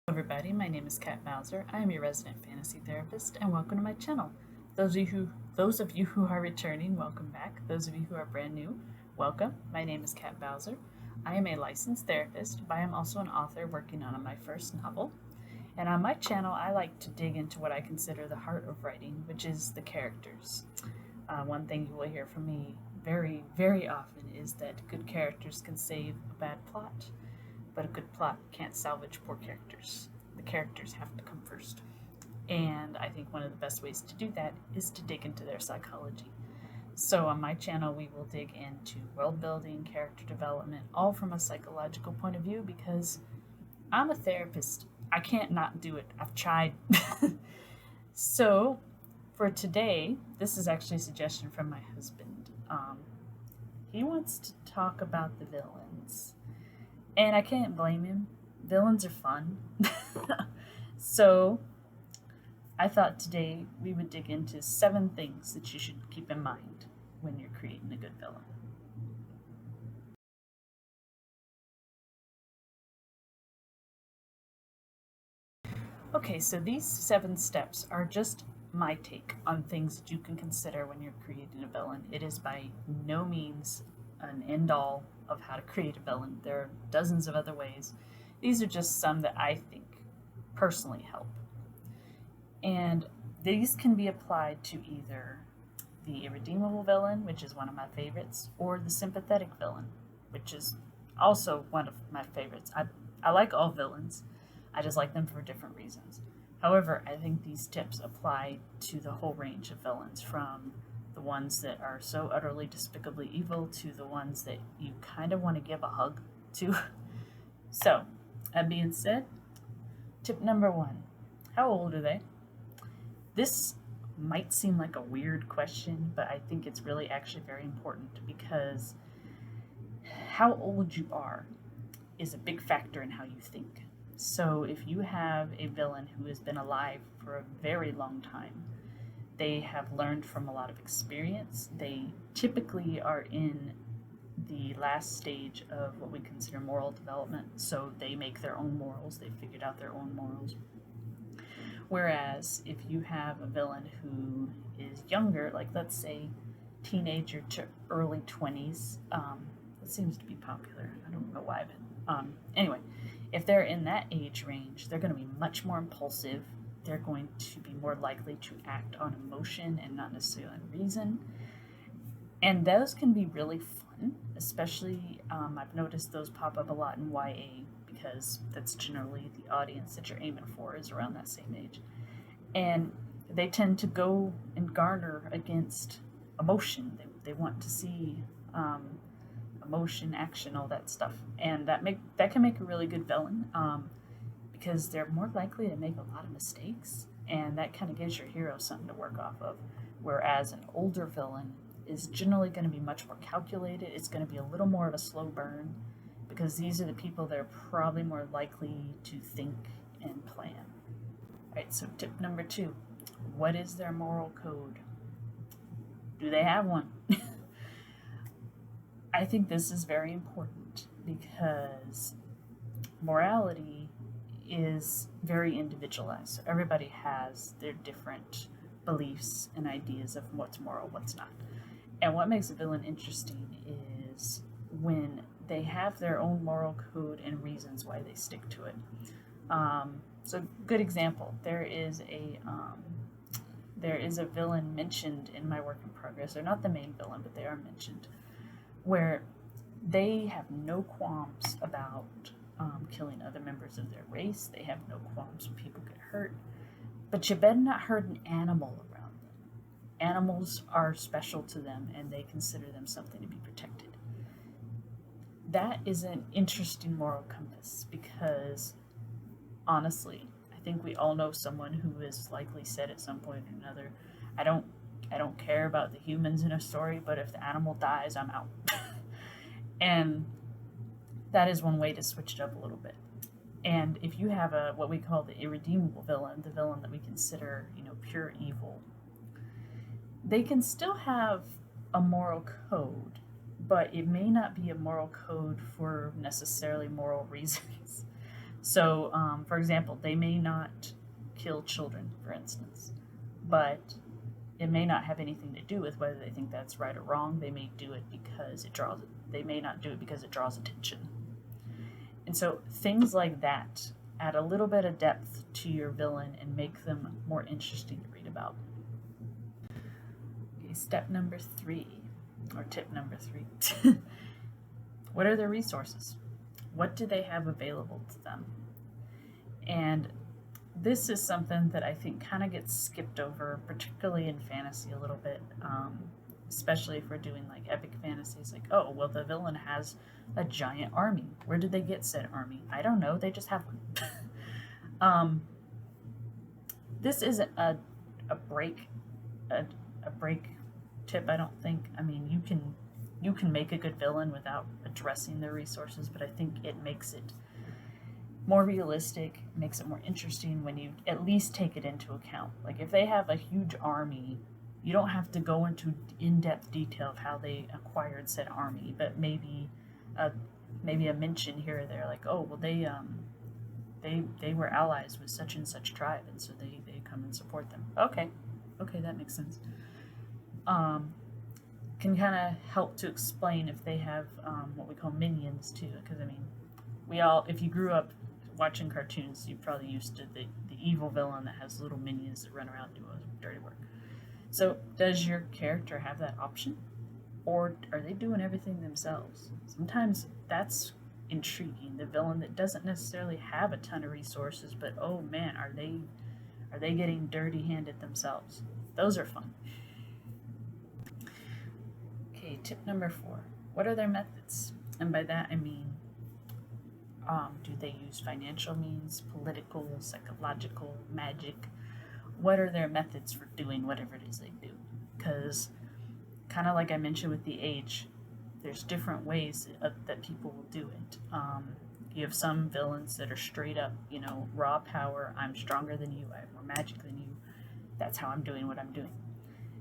Everybody, my name is Kat Bowser. I am your resident fantasy therapist, and welcome to my channel. Those of you who are returning, welcome back. Those of you who are brand new, welcome. My name is Kat Bowser. I am a licensed therapist, but I am also an author working on my first novel. And on my channel, I like to dig into what I consider the heart of writing, which is the characters. One thing you will hear from me very, very often is that good characters can save a bad plot, but a good plot can't salvage poor characters. The characters have to come first. And I think one of the best ways to do that is to dig into their psychology. So on my channel, we will dig into world building, character development, all from a psychological point of view because I'm a therapist. I can't not do it. I've tried. So for today, this is actually a suggestion from my husband. He wants to talk about the villains. And I can't blame him. Villains are fun. So I thought today we would dig into 7 things that you should keep in mind when you're creating a good villain. Okay, so these 7 steps are just my take on things that you can consider when you're creating a villain. It is by no means an end all of how to create a villain. There are dozens of other ways. These are just some that I think personally help. And these can be applied to either the irredeemable villain, which is one of my favorites, or the sympathetic villain, which is also one of my favorites. I like all villains, I just like them for different reasons. However, I think these tips apply to the whole range of villains, from the ones that are so utterly despicably evil to the ones that you kind of want to give a hug to. So, that being said, tip number 1: how old are they? This might seem like a weird question, but I think it's really actually very important because how old you are is a big factor in how you think. So if you have a villain who has been alive for a very long time, they have learned from a lot of experience. They typically are in the last stage of what we consider moral development. So they make their own morals, they figured out their own morals. Whereas if you have a villain who is younger, like let's say teenager to early 20s, it seems to be popular. I don't know why, but anyway, if they're in that age range, they're going to be much more impulsive. They're going to be more likely to act on emotion and not necessarily on reason. And those can be really fun, especially I've noticed those pop up a lot in YA because that's generally the audience that you're aiming for is around that same age. And they tend to go and garner against emotion. They want to see emotion, action, all that stuff. And that can make a really good villain because they're more likely to make a lot of mistakes. And that kind of gives your hero something to work off of. Whereas an older villain is generally going to be much more calculated. It's going to be a little more of a slow burn because these are the people that are probably more likely to think and plan. All right, so tip number 2: what is their moral code? Do they have one? I think this is very important because morality is very individualized. So everybody has their different beliefs and ideas of what's moral, what's not. And what makes a villain interesting is when they have their own moral code and reasons why they stick to it. So, good example: there is a villain mentioned in my work in progress. They're not the main villain, but they are mentioned, where they have no qualms about killing other members of their race. They have no qualms when people get hurt. But you better not hurt an animal around them. Animals are special to them, and they consider them something to be protected. That is an interesting moral compass because, honestly, I think we all know someone who has likely said at some point or another, I don't care about the humans in a story, but if the animal dies, I'm out. And that is one way to switch it up a little bit. And if you have what we call the irredeemable villain, the villain that we consider, pure evil, they can still have a moral code, but it may not be a moral code for necessarily moral reasons. So, for example, they may not kill children, for instance, but it may not have anything to do with whether they think that's right or wrong. They may do it because it draws. They may not do it because it draws attention. And so things like that add a little bit of depth to your villain and make them more interesting to read about. Okay, step number 3, or tip number 3. What are their resources? What do they have available to them? And this is something that I think kind of gets skipped over, particularly in fantasy a little bit, especially if we're doing like epic fantasies. Like, oh, well, the villain has a giant army. Where did they get said army? I don't know. They just have one. This isn't a break a break tip. I don't think. I mean, you can make a good villain without addressing their resources, but I think it makes it more realistic, makes it more interesting when you at least take it into account. Like if they have a huge army, you don't have to go into in-depth detail of how they acquired said army, but maybe a mention here or there, like, oh, well, they were allies with such and such tribe, and so they come and support them. Okay, that makes sense. Can kind of help to explain if they have what we call minions too, because I mean, if you grew up watching cartoons, you're probably used to the evil villain that has little minions that run around and do dirty work. So does your character have that option, or are they doing everything themselves? Sometimes that's intriguing. The villain that doesn't necessarily have a ton of resources, but oh man, are they getting dirty handed themselves? Those are fun. Okay, tip number 4. What are their methods? And by that I mean, do they use financial means, political, psychological, magic? What are their methods for doing whatever it is they do? Because, kind of like I mentioned with the age, there's different ways that people will do it. You have some villains that are straight up, raw power. I'm stronger than you. I have more magic than you. That's how I'm doing what I'm doing.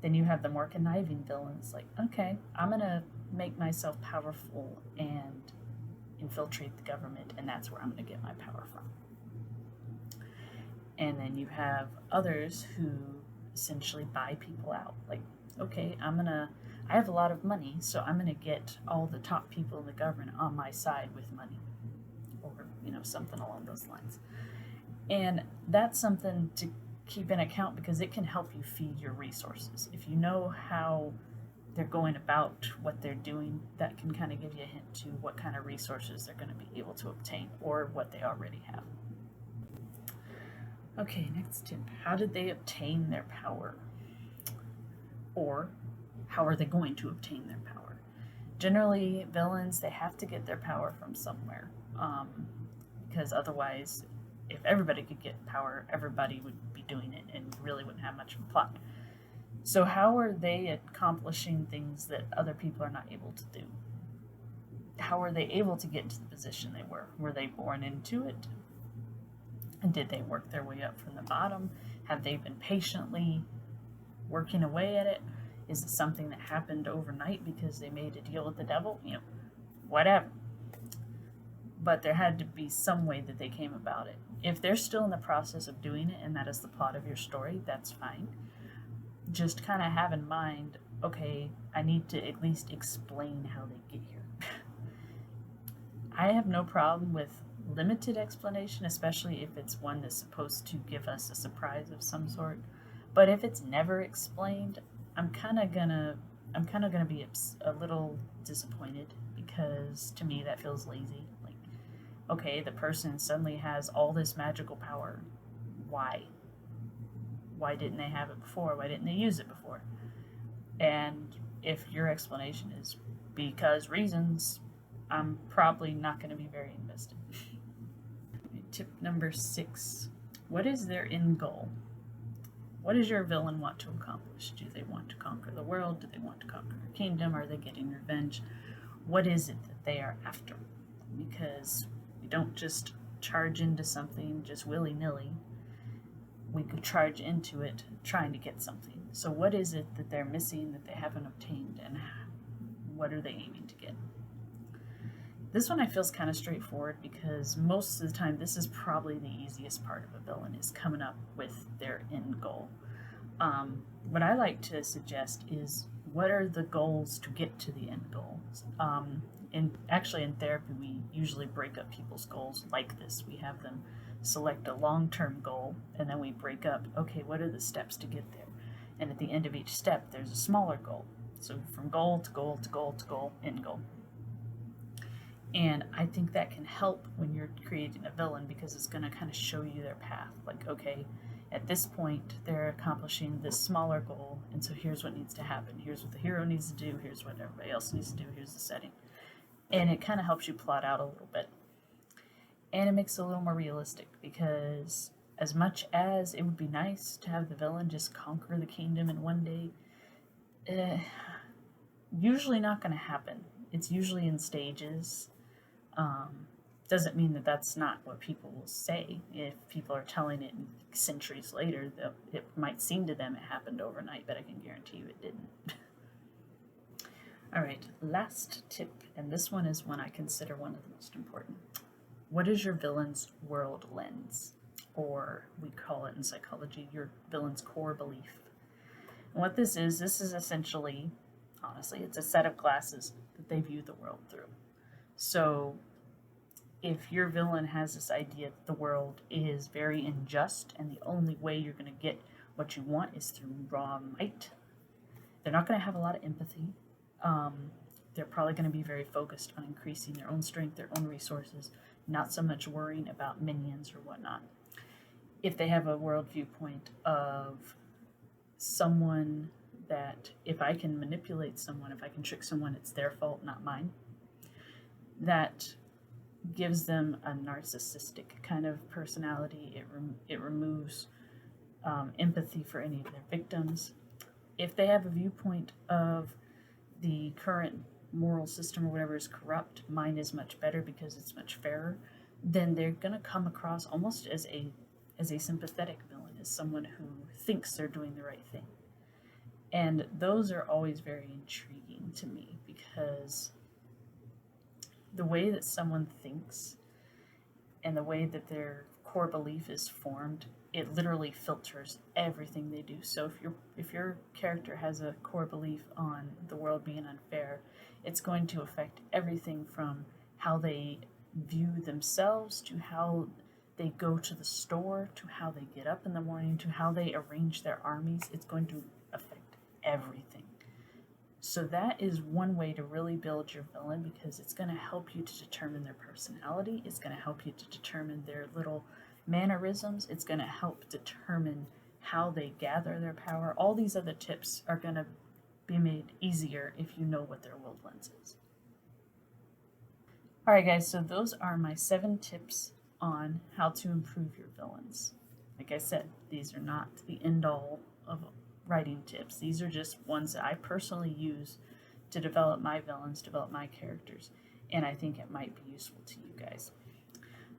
Then you have the more conniving villains, like, okay, I'm going to make myself powerful and infiltrate the government, and that's where I'm going to get my power from. And then you have others who essentially buy people out. Like, okay, I have a lot of money, so I'm going to get all the top people in the government on my side with money, or something along those lines. And that's something to keep in account because it can help you feed your resources. If you know how they're going about what they're doing, that can kind of give you a hint to what kind of resources they're going to be able to obtain or what they already have. Okay, next tip. How did they obtain their power? Or how are they going to obtain their power? Generally, villains, they have to get their power from somewhere, because otherwise, if everybody could get power, everybody would be doing it and really wouldn't have much of a plot. So how are they accomplishing things that other people are not able to do? How are they able to get to the position they were? Were they born into it? And did they work their way up from the bottom? Have they been patiently working away at it? Is it something that happened overnight because they made a deal with the devil? Whatever. But there had to be some way that they came about it. If they're still in the process of doing it and that is the plot of your story, that's fine. Just kind of have in mind, okay, I need to at least explain how they get here. I have no problem with limited explanation, especially if it's one that's supposed to give us a surprise of some sort. But if it's never explained, I'm kind of gonna be a little disappointed, because to me that feels lazy. Like, okay, the person suddenly has all this magical power. Why? Why didn't they have it before? Why didn't they use it before? And if your explanation is because reasons, I'm probably not going to be very invested. Tip number 6. What is their end goal? What does your villain want to accomplish? Do they want to conquer the world? Do they want to conquer a kingdom? Are they getting revenge? What is it that they are after? Because we don't just charge into something just willy-nilly. We could charge into it trying to get something. So what is it that they're missing that they haven't obtained, and what are they aiming to get? This one I feel is kind of straightforward because most of the time this is probably the easiest part of a villain is coming up with their end goal. What I like to suggest is what are the goals to get to the end goal? And actually, in therapy, we usually break up people's goals like this. We have them select a long term goal, and then we break up, okay, what are the steps to get there? And at the end of each step, there's a smaller goal. So from goal to goal to goal to goal, end goal. And I think that can help when you're creating a villain because it's going to kind of show you their path. Like, okay, at this point, they're accomplishing this smaller goal, and so here's what needs to happen. Here's what the hero needs to do. Here's what everybody else needs to do. Here's the setting. And it kind of helps you plot out a little bit. And it makes it a little more realistic because as much as it would be nice to have the villain just conquer the kingdom in one day, usually not going to happen. It's usually in stages. Doesn't mean that that's not what people will say. If people are telling it centuries later, it might seem to them it happened overnight, but I can guarantee you it didn't. All right, last tip, and this one is one I consider one of the most important. What is your villain's world lens? Or we call it in psychology your villain's core belief. And what this is essentially, honestly, it's a set of glasses that they view the world through. So if your villain has this idea that the world is very unjust and the only way you're going to get what you want is through raw might, they're not going to have a lot of empathy. They're probably going to be very focused on increasing their own strength, their own resources, not so much worrying about minions or whatnot. If they have a world viewpoint of someone that if I can manipulate someone, if I can trick someone, it's their fault, not mine, that gives them a narcissistic kind of personality. It removes empathy for any of their victims. If they have a viewpoint of the current moral system or whatever is corrupt, mine is much better because it's much fairer, then they're going to come across almost as a sympathetic villain, as someone who thinks they're doing the right thing. And those are always very intriguing to me because the way that someone thinks and the way that their core belief is formed, it literally filters everything they do. So if your character has a core belief on the world being unfair, it's going to affect everything from how they view themselves to how they go to the store to how they get up in the morning to how they arrange their armies. It's going to affect everything. So that is one way to really build your villain because it's going to help you to determine their personality. It's going to help you to determine their little mannerisms. It's going to help determine how they gather their power. All these other tips are going to be made easier if you know what their world lens is. All right, guys, so those are my 7 tips on how to improve your villains. Like I said, these are not the end all of writing tips. These are just ones that I personally use to develop my villains, develop my characters, and I think it might be useful to you guys.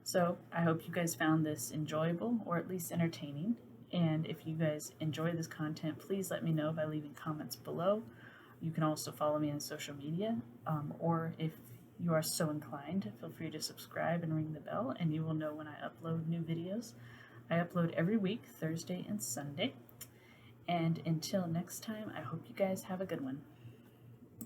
So I hope you guys found this enjoyable or at least entertaining. And if you guys enjoy this content, please let me know by leaving comments below. You can also follow me on social media, or if you are so inclined, feel free to subscribe and ring the bell, and you will know when I upload new videos. I upload every week, Thursday and Sunday. And until next time, I hope you guys have a good one.